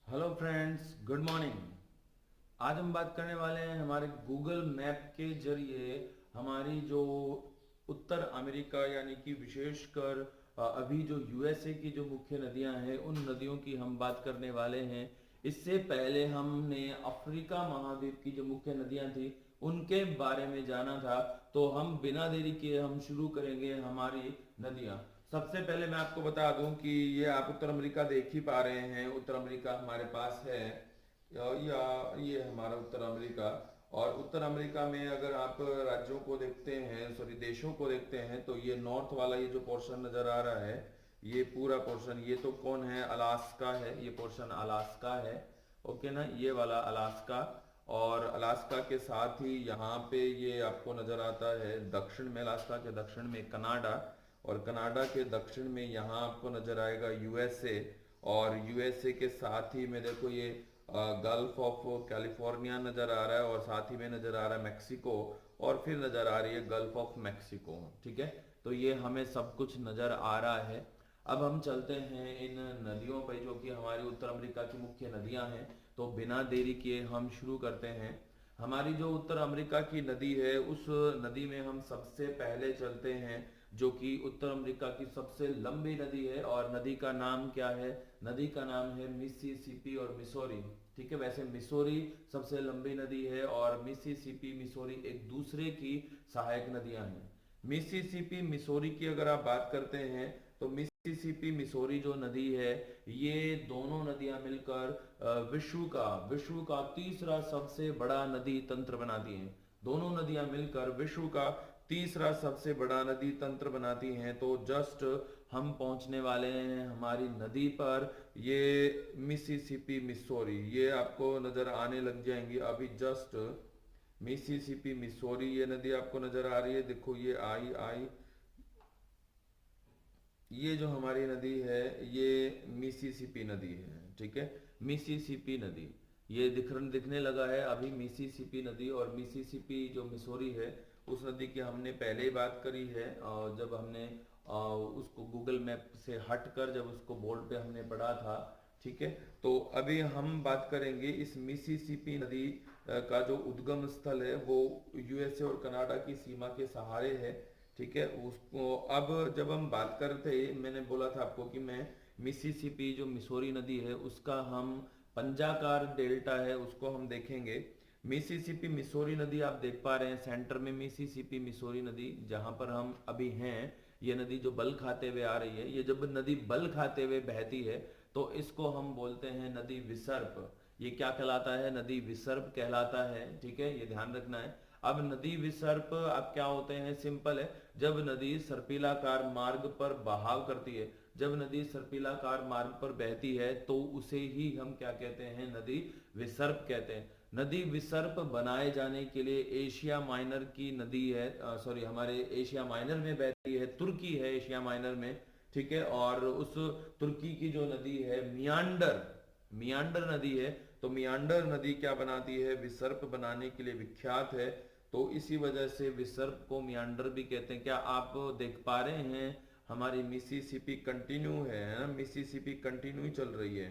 Hello friends, good morning. आज हम बात करने वाले हैं हमारे गूगल मैप के जरिए हमारी जो उत्तर अमेरिका यानी कि विशेषकर अभी जो यूएसए की जो मुख्य नदियां हैं उन नदियों की हम बात करने वाले हैं। इससे पहले हमने अफ्रीका महाद्वीप की जो मुख्य नदियां थी उनके बारे में जाना था। तो हम बिना देरी किए हम शुरू करेंगे हमारी नदियां। सबसे पहले मैं आपको बता दूं कि ये आप उत्तर अमेरिका देख ही पा रहे हैं। उत्तर अमेरिका हमारे पास है या ये हमारा उत्तर अमेरिका। और उत्तर अमेरिका में अगर आप राज्यों को देखते हैं, सॉरी देशों को देखते हैं, तो ये नॉर्थ वाला ये जो पोर्शन नजर आ रहा है, ये पूरा पोर्शन, ये तो कौन है, अलास्का है। ये पोर्शन अलास्का है, ओके ना, ये वाला अलास्का। और अलास्का के साथ ही यहाँ पे ये आपको नजर आता है दक्षिण में, अलास्का के दक्षिण में कनाडा। और कनाडा के दक्षिण में यहाँ आपको नजर आएगा यूएसए। और यूएसए के साथ ही में देखो ये गल्फ ऑफ कैलिफोर्निया नज़र आ रहा है, और साथ ही में नज़र आ रहा है मैक्सिको। और फिर नज़र आ रही है गल्फ ऑफ मैक्सिको। ठीक है, तो ये हमें सब कुछ नज़र आ रहा है। अब हम चलते हैं इन नदियों पर जो कि हमारी उत्तर अमेरिका की मुख्य नदियां हैं। तो बिना देरी किए हम शुरू करते हैं। हमारी जो उत्तर अमेरिका की नदी है उस नदी में हम सबसे पहले चलते हैं, जो कि उत्तर अमेरिका की सबसे लंबी नदी है। और नदी का नाम क्या है? नदी का नाम है मिसिसिपी और मिसौरी। ठीक है, वैसे मिसौरी सबसे लंबी नदी है और मिसिसिपी मिसौरी एक दूसरे की सहायक नदियां हैं। मिसिसिपी मिसौरी की अगर आप बात करते हैं तो मिसिसिपी मिसौरी जो नदी है, ये दोनों नदियां मिलकर विश्व का तीसरा सबसे बड़ा नदी तंत्र बनाती हैं। दोनों नदियां मिलकर विश्व का तीसरा सबसे बड़ा नदी तंत्र बनाती हैं। तो जस्ट हम पहुंचने वाले हैं हमारी नदी पर, ये मिसिसिपी मिसौरी, ये आपको नजर आने लग जाएंगी अभी जस्ट। मिसिसिपी मिसौरी ये नदी आपको नजर आ रही है, देखो ये आई आई, ये जो हमारी नदी है ये मिसिसिपी नदी है। ठीक है, मिसिसिपी नदी ये दिखने लगा है अभी मिसिसिपी नदी। और मिसिसिपी जो मिसौरी है उस नदी की हमने पहले ही बात करी है, और जब हमने उसको गूगल मैप से हट कर जब उसको बोर्ड पे हमने पढ़ा था। ठीक है, तो अभी हम बात करेंगे इस मिसिसिपी नदी का जो उद्गम स्थल है वो यूएसए और कनाडा की सीमा के सहारे है। ठीक है, उसको अब जब हम बात करते, मैंने बोला था आपको कि मैं मिसिसिपी जो मिसौरी नदी है उसका हम पंजाकार डेल्टा है उसको हम देखेंगे। मिसिसिपी मिसौरी नदी आप देख पा रहे हैं सेंटर में, मिसिसिपी मिसौरी नदी जहां पर हम अभी हैं, ये नदी जो बल खाते हुए आ रही है, ये जब नदी बल खाते हुए बहती है तो इसको हम बोलते हैं नदी विसर्प। ये क्या कहलाता है? नदी विसर्प कहलाता है। ठीक है, ये ध्यान रखना है। अब नदी विसर्प अब क्या होते हैं? सिंपल है, जब नदी सर्पिलाकार मार्ग पर बहाव करती है, जब नदी सर्पिलाकार मार्ग पर बहती है तो उसे ही हम क्या कहते हैं? नदी विसर्प कहते हैं। नदी विसर्प बनाए जाने के लिए एशिया माइनर की नदी है, सॉरी हमारे एशिया माइनर में बहती है, तुर्की है एशिया माइनर में। ठीक है, और उस तुर्की की जो नदी है मियांडर, मियांडर नदी है, तो मियांडर नदी क्या बनाती है? विसर्प बनाने के लिए विख्यात है। तो इसी वजह से विसर्प को मियांडर भी कहते हैं। क्या आप देख पा रहे हैं हमारी मिसिसिपी कंटिन्यू है ना? मिसिसिपी कंटिन्यू ही चल रही है,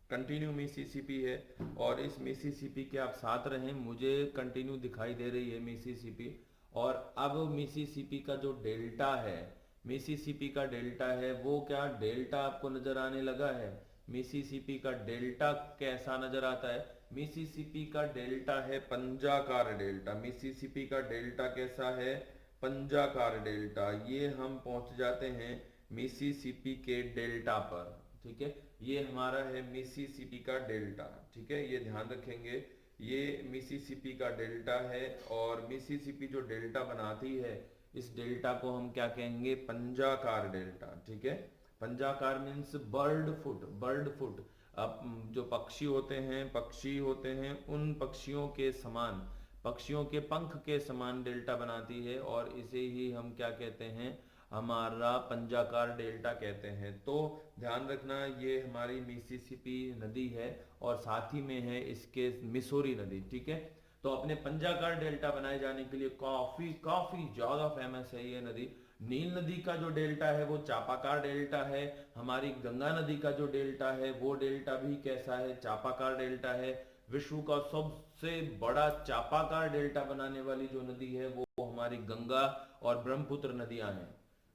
कंटिन्यू मिसिसिपी है। और इस मिसिसिपी के आप साथ रहें, मुझे कंटिन्यू दिखाई दे रही है मिसिसिपी। और अब मिसिसिपी का जो डेल्टा है, मिसिसिपी का डेल्टा है, वो क्या डेल्टा आपको नजर आने लगा है? मिसिसिपी का डेल्टा कैसा नजर आता है? मिसिसिपी का डेल्टा है पंजाकार डेल्टा। मिसिसिपी का डेल्टा कैसा है? पंजाकार डेल्टा। ये हम पहुंच जाते हैं मिसिसिपी के डेल्टा पर। ठीक है, ये हमारा है मिसिसिपी का डेल्टा। ठीक है, ये ध्यान रखेंगे, ये मिसिसिपी का डेल्टा है। और मिसिसिपी जो डेल्टा बनाती है, इस डेल्टा को हम क्या कहेंगे? पंजाकार डेल्टा। ठीक है, पंजाकार means bird foot, bird foot. अब जो पक्षी होते हैं, पक्षी होते हैं, उन पक्षियों के समान, पक्षियों के पंख के समान डेल्टा बनाती है। और इसे ही हम क्या कहते हैं? हमारा पंजाकार डेल्टा कहते हैं। तो ध्यान रखना, ये हमारी मिसिसिपी नदी है और साथ ही में है इसके मिसौरी नदी। ठीक है, तो अपने पंजाकार डेल्टा बनाए जाने के लिए काफी काफी ज्यादा फेमस है ये नदी। नील नदी का जो डेल्टा है वो चापाकार डेल्टा है। हमारी गंगा नदी का जो डेल्टा है वो डेल्टा भी कैसा है, चापाकार डेल्टा है। विश्व का सबसे बड़ा चापाकार डेल्टा बनाने वाली जो नदी है वो हमारी गंगा और ब्रह्मपुत्र नदियां हैं।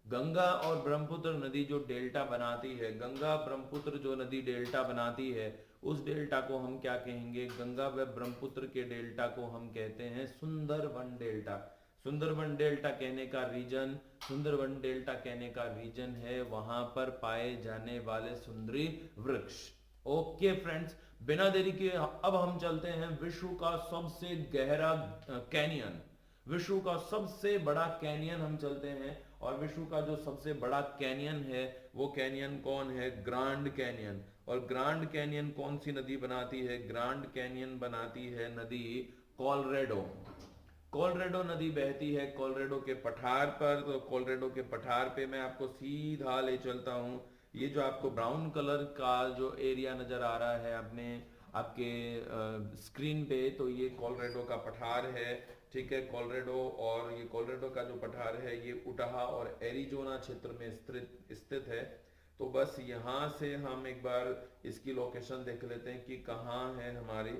गंगा और ब्रह्मपुत्र नदी जो डेल्टा बनाती है, गंगा ब्रह्मपुत्र जो नदी डेल्टा बनाती है, उस डेल्टा को हम क्या कहेंगे, गंगा व ब्रह्मपुत्र के डेल्टा को हम कहते हैं सुंदरबन डेल्टा। सुंदरबन डेल्टा कहने का रीजन, सुंदरबन डेल्टा कहने का रीजन है वहां पर पाए जाने वाले सुंदरी वृक्ष। ओके फ्रेंड्स, बिना देरी के अब हम चलते हैं विश्व का सबसे गहरा कैनियन, विश्व का सबसे बड़ा कैनियन हम चलते हैं। और विश्व का जो सबसे बड़ा कैनियन है वो कैनियन कौन है, ग्रांड कैनियन। और ग्रांड कैनियन कौन सी नदी बनाती है, ग्रांड कैनियन बनाती है नदी कोलोराडो। कोलोराडो नदी बहती है कोलोराडो के पठार पर। तो कोलोराडो के पठार पे मैं आपको सीधा ले चलता हूँ। ये जो आपको ब्राउन कलर का जो एरिया नजर आ रहा है अपने आपके स्क्रीन पे, तो ये कोलोराडो का पठार है, ठीक है, कोलोराडो। और ये कोलोराडो का जो पठार है ये उटाहा और एरिजोना क्षेत्र में स्थित है। तो बस यहाँ से हम एक बार इसकी लोकेशन देख लेते हैं कि कहाँ है हमारी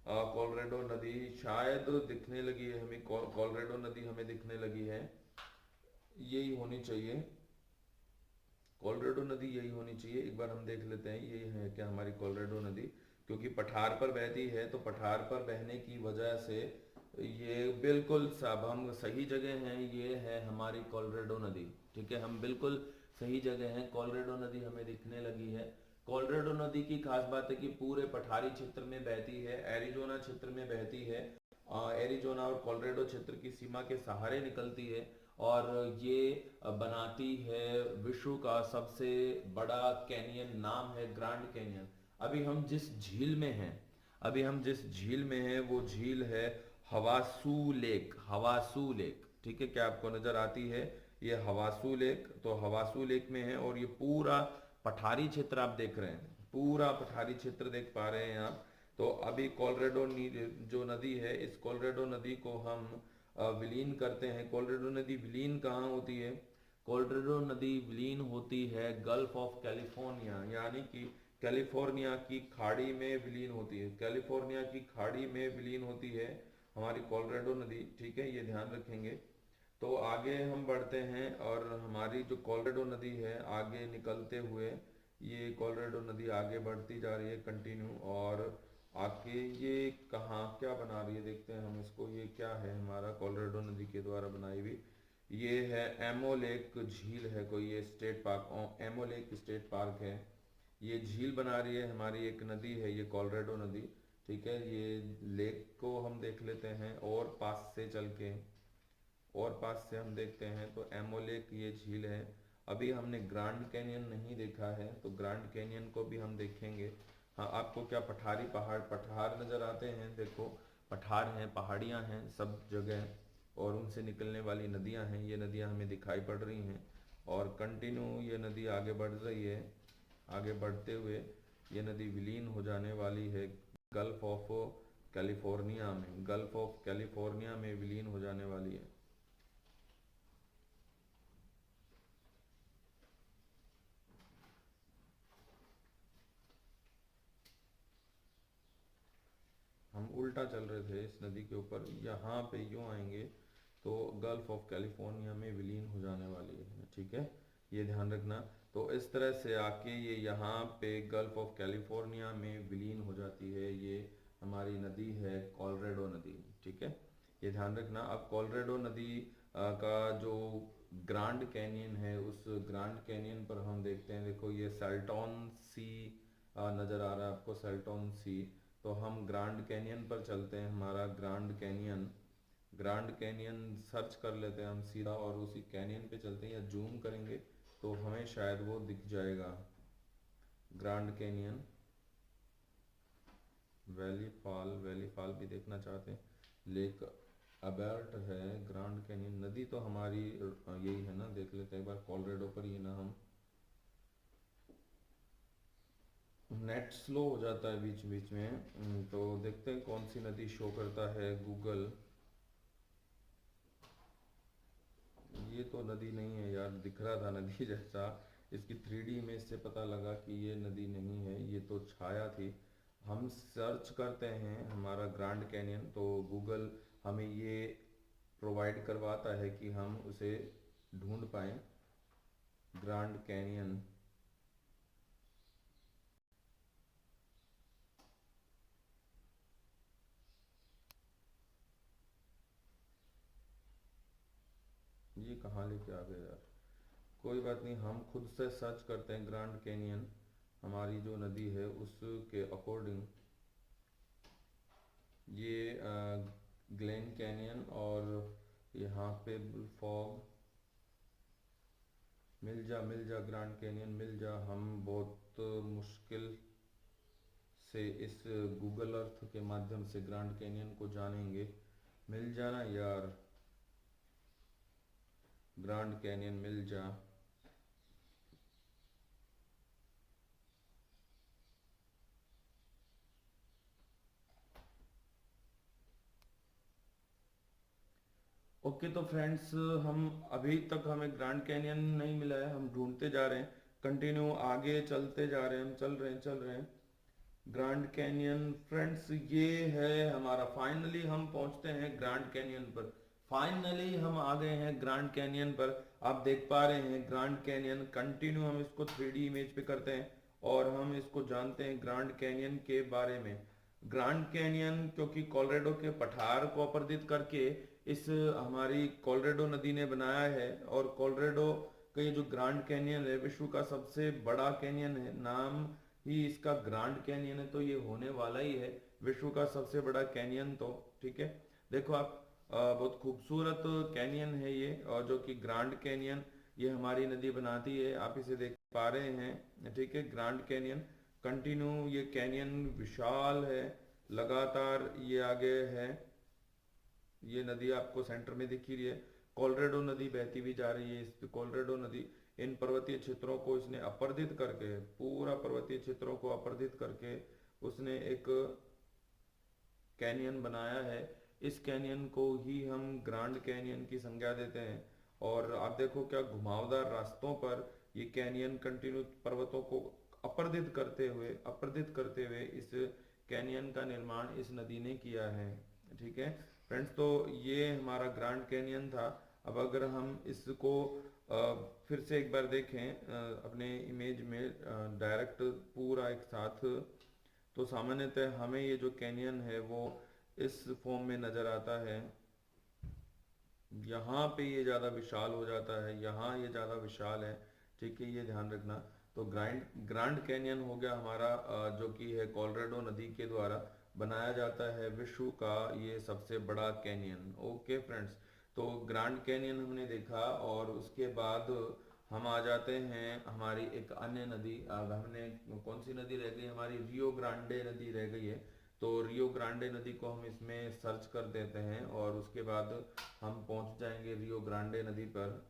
कोलोराडो नदी। शायद दिखने लगी है हमें, कोलोराडो नदी हमें दिखने लगी है, यही होनी चाहिए, कोलोराडो नदी यही होनी चाहिए। एक बार हम देख लेते हैं ये है क्या हमारी कोलोराडो नदी, क्योंकि पठार पर बहती है तो पठार पर बहने की वजह से ये बिल्कुल सब हम सही जगह हैं। ये है हमारी कोलोराडो नदी, ठीक है, हम बिल्कुल सही जगह हैं। कोलोराडो नदी हमें दिखने लगी है। कोलोराडो नदी की खास बात है कि पूरे पठारी क्षेत्र में बहती है, एरिजोना क्षेत्र में बहती है, एरिजोना और कोलोराडो क्षेत्र की सीमा के सहारे निकलती है। और ये बनाती है विश्व का सबसे बड़ा कैनियन, नाम है ग्रैंड कैनियन। अभी हम जिस झील में हैं, अभी हम जिस झील में हैं वो झील है हवासू लेक, हवासू लेक, ठीक है, क्या आपको नजर आती है ये हवासू लेक। तो हवासू लेक में है और ये पूरा पठारी क्षेत्र आप देख रहे हैं, पूरा पठारी क्षेत्र देख पा रहे हैं आप। तो अभी कोलोराडो जो नदी है, इस कोलोराडो नदी को हम विलीन करते हैं। कोलोराडो नदी विलीन कहाँ होती है, कोलोराडो नदी विलीन होती है गल्फ ऑफ कैलिफोर्निया, यानी कि कैलिफोर्निया की खाड़ी में विलीन होती है, कैलिफोर्निया की खाड़ी में विलीन होती है हमारी कोलोराडो नदी, ठीक है, ये ध्यान रखेंगे। तो आगे हम बढ़ते हैं और हमारी जो कोलोराडो नदी है आगे निकलते हुए, ये कोलोराडो नदी आगे बढ़ती जा रही है कंटिन्यू, और आगे ये कहाँ क्या बना रही है देखते हैं हम इसको। ये क्या है हमारा कोलोराडो नदी के द्वारा बनाई हुई, ये है एमो लेक झील है कोई, ये स्टेट पार्क एमो लेक स्टेट पार्क है। ये झील बना रही है हमारी एक नदी है ये कोलोराडो नदी, ठीक है। ये लेक को हम देख लेते हैं और पास से चल के, और पास से हम देखते हैं तो एमो लेक ये झील है। अभी हमने ग्रैंड कैनियन नहीं देखा है तो ग्रैंड कैनियन को भी हम देखेंगे। हाँ, आपको क्या पठारी पहाड़ पठार नजर आते हैं, देखो पठार हैं, पहाड़ियाँ हैं सब जगह, और उनसे निकलने वाली नदियाँ हैं, ये नदियाँ हमें दिखाई पड़ रही हैं। और कंटिन्यू ये नदी आगे बढ़ रही है, आगे बढ़ते हुए ये नदी विलीन हो जाने वाली है गल्फ ऑफ कैलिफोर्निया में, गल्फ ऑफ कैलिफोर्निया में विलीन हो जाने वाली है। हम उल्टा चल रहे थे इस नदी के ऊपर, यहाँ पे यूँ आएंगे तो गल्फ ऑफ कैलिफोर्निया में विलीन हो जाने वाली है, ठीक है, ये ध्यान रखना। तो इस तरह से आके ये यहाँ पे गल्फ ऑफ कैलिफोर्निया में विलीन हो जाती है, ये हमारी नदी है कोलोराडो नदी, ठीक है, ये ध्यान रखना। अब कोलोराडो नदी का जो ग्रैंड कैनियन है, उस ग्रैंड कैनियन पर हम देखते हैं, देखो ये सल्टॉन सी नज़र आ रहा है आपको, सल्टॉन सी। तो हम ग्रैंड कैनियन पर चलते हैं, हमारा grand canyon, grand canyon search कर लेते हैं हम सीधा, और उसी कैनियन पे चलते हैं, या जूम करेंगे तो हमें शायद वो दिख जाएगा। ग्रैंड कैनियन, वैली फॉल भी देखना चाहते हैं, लेक अबर्ट है, ग्रैंड कैनियन नदी तो हमारी यही है ना, देख लेते हैं एक बार कोलोराडो पर ही ना हम। नेट स्लो हो जाता है बीच बीच में, तो देखते हैं कौन सी नदी शो करता है गूगल। ये तो नदी नहीं है यार, दिख रहा था नदी जैसा। इसकी 3D इमेज से पता लगा कि ये नदी नहीं है, ये तो छाया थी। हम सर्च करते हैं हमारा ग्रैंड कैनियन, तो गूगल हमें ये प्रोवाइड करवाता है कि हम उसे ढूंढ पाएं, ग्रैंड कैनियन। ये कहाँ लेके आ गए यार। कोई बात नहीं, हम खुद से सर्च करते हैं ग्रैंड कैनियन, हमारी जो नदी है उसके अकॉर्डिंग। ये ग्लेन कैनियन और यहाँ पे फॉग, मिल जा ग्रैंड कैनियन मिल जा। हम बहुत मुश्किल से इस गूगल अर्थ के माध्यम से ग्रैंड कैनियन को जानेंगे। मिल जाना यार, ग्रैंड कैनियन मिल जा। ओके तो फ्रेंड्स, हम अभी तक हमें ग्रैंड कैनियन नहीं मिला है, हम ढूंढते जा रहे हैं, कंटिन्यू आगे चलते जा रहे हैं, हम चल रहे हैं। ग्रैंड कैनियन फ्रेंड्स ये है हमारा, फाइनली हम पहुंचते हैं ग्रैंड कैनियन पर। फाइनली हम आ गए हैं ग्रैंड कैनियन पर। आप देख पा रहे हैं ग्रैंड कैनियन, कंटिन्यू हम इसको 3D इमेज पे करते हैं और हम इसको जानते हैं ग्रैंड कैनियन के बारे में। ग्रैंड कैनियन क्योंकि कोलोराडो के पठार को अपर्दित करके इस हमारी कोलोराडो नदी ने बनाया है, और कोलोराडो का ये जो ग्रैंड कैनियन है विश्व का सबसे बड़ा कैनियन है, नाम ही इसका ग्रैंड कैनियन है, तो ये होने वाला ही है विश्व का सबसे बड़ा कैनियन। तो ठीक है, देखो आप, बहुत खूबसूरत कैनियन है ये, और जो कि ग्रैंड कैनियन ये हमारी नदी बनाती है, आप इसे देख पा रहे हैं। ठीक है, ग्रैंड कैनियन कंटिन्यू, ये कैनियन विशाल है, लगातार ये आगे है। ये नदी आपको सेंटर में दिख ही रही है, कोलोराडो नदी बहती हुई जा रही है। इस कोलोराडो नदी, इन पर्वतीय क्षेत्रों को इसने अपर्दित करके, पूरा पर्वतीय क्षेत्रों को अपर्दित करके उसने एक कैनियन बनाया है। इस कैनियन को ही हम ग्रैंड कैनियन की संज्ञा देते हैं। और आप देखो क्या घुमावदार रास्तों पर ये कैनियन कंटिन्यू पर्वतों को अपर्दित करते हुए इस कैनियन का निर्माण इस नदी ने किया है। ठीक है फ्रेंड्स, तो ये हमारा ग्रैंड कैनियन था। अब अगर हम इसको फिर से एक बार देखें अपने इमेज में डायरेक्ट पूरा एक साथ, तो सामान्यतः हमें ये जो कैनियन है वो इस फॉर्म में नज़र आता है। यहाँ पे ये ज़्यादा विशाल हो जाता है, यहाँ ये ज़्यादा विशाल है। ठीक है, ये ध्यान रखना। तो ग्रैंड कैनियन हो गया हमारा, जो कि है कोलोराडो नदी के द्वारा बनाया जाता है विश्व का ये सबसे बड़ा कैनियन। ओके फ्रेंड्स, तो ग्रैंड कैनियन हमने देखा, और उसके बाद हम आ जाते हैं हमारी एक अन्य नदी। अब हमने कौन सी नदी रह गई हमारी, रियो ग्रांडे नदी रह गई है। तो रियो ग्रांडे नदी को हम इसमें सर्च कर देते हैं और उसके बाद हम पहुंच जाएंगे रियो ग्रांडे नदी पर।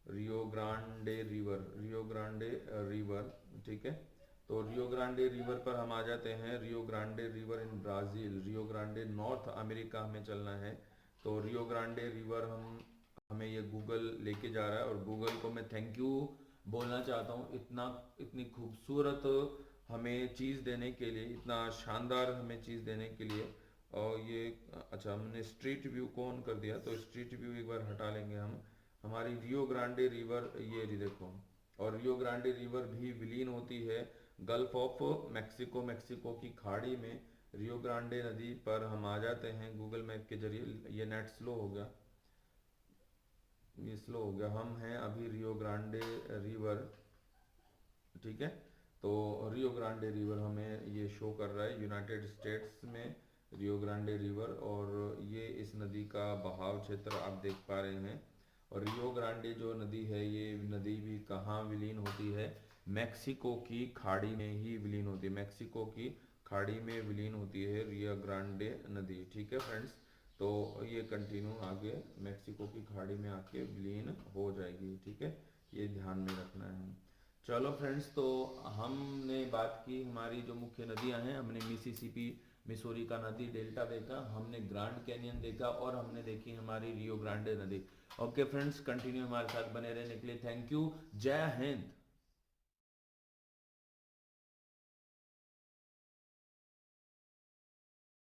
Rio Grande river. ठीक है, तो रियो ग्रांडे रिवर पर हम आ जाते हैं। Rio Grande river in Brazil, Rio Grande north America हमें चलना है। तो रियो ग्रांडे रिवर हमें ये गूगल लेके जा रहा है, और गूगल को मैं थैंक यू बोलना चाहता हूँ, इतनी खूबसूरत हमें चीज़ देने के लिए, इतना शानदार हमें चीज़ देने के लिए। और ये अच्छा, हमने स्ट्रीट व्यू को ऑन कर दिया, तो स्ट्रीट व्यू एक बार हटा लेंगे हम। हमारी रियो ग्रांडे रिवर ये रही देखो, और रियो ग्रांडे रिवर भी विलीन होती है गल्फ ऑफ मैक्सिको, मैक्सिको की खाड़ी में। रियो ग्रांडे नदी पर हम आ जाते हैं गूगल मैप के जरिए। ये नेट स्लो हो गया, ये स्लो हो गया। हम हैं अभी रियो ग्रांडे रिवर। ठीक है, तो रियो ग्रांडे रिवर हमें ये शो कर रहा है यूनाइटेड स्टेट्स में, रियो ग्रांडे रिवर। और ये इस नदी का बहाव क्षेत्र आप देख पा रहे हैं। और रियो ग्रांडे जो नदी है, ये नदी भी कहाँ विलीन होती है, मैक्सिको की खाड़ी में ही विलीन होती है, मैक्सिको की खाड़ी में विलीन होती है रियो ग्रांडे नदी। ठीक है फ्रेंड्स, तो ये कंटिन्यू आगे मैक्सिको की खाड़ी में आके विलीन हो जाएगी। ठीक है, ये ध्यान में रखना है। चलो फ्रेंड्स, तो हमने बात की हमारी जो मुख्य नदियां हैं, हमने मिसिसिपी मिसोरी का नदी डेल्टा देखा, हमने ग्रांड कैनियन देखा और हमने देखी हमारी रियो ग्रांडे नदी। ओके फ्रेंड्स, कंटिन्यू हमारे साथ बने रहने के लिए थैंक यू। जय हिंद।